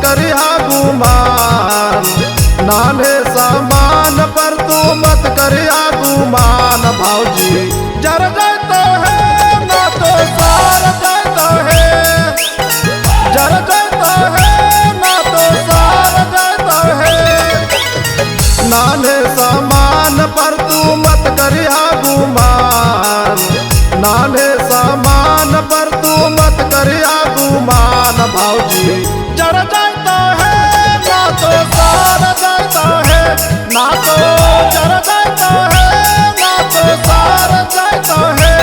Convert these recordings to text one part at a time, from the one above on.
करिया गुमान, नाने सामान पर तू मत करिया गुमान। भाऊजी जर जाता है ना तो सार जाता है, जर जाता है ना तो सार जाता है। नाने सामान पर तू मत करिया गुमान, नाने सामान पर तू मत करिया गुमान। भाऊजी जर जाता है ना तो सार जाता है, ना तो जर जाता है ना तो सार जाता है।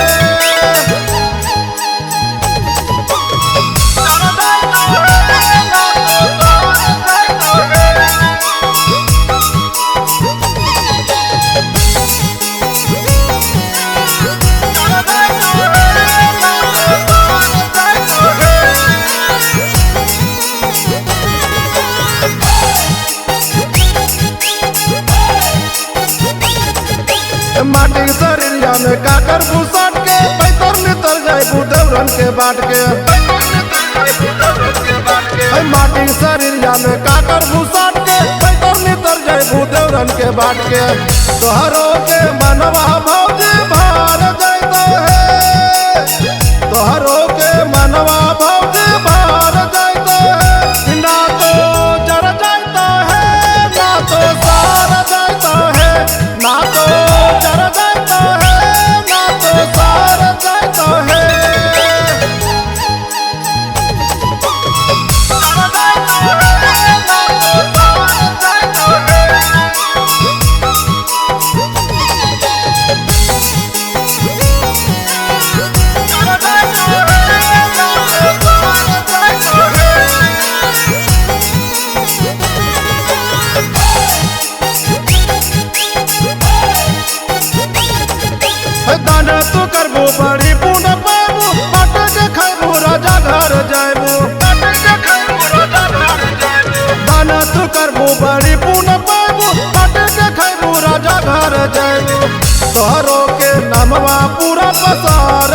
माटी शरीरिया में काकर भूसाट के पैतर नितर जाए बुदेवरन के बाट के। माटी शरीरिया में काकर भूसाट के पैतर नितर जाए बुदेवरन के बाट के। तोहरों के मनवा भौजी भार जाता है, तोहरों के मनवा भौजी भार जाता है। ना तो जर जाता है ना तो सार जाता है, ना तो जर जाता है ना तो सार जाता है। दाना तू करबो बड़ी पुण्य पाबू, बाटे के खैबू राजा घर जाबू। दाना तू करबो बड़ी पुण्य पाबू, बाटे के खैबू राजा घर जाबू। तोहरों के नमवा पूरा पसार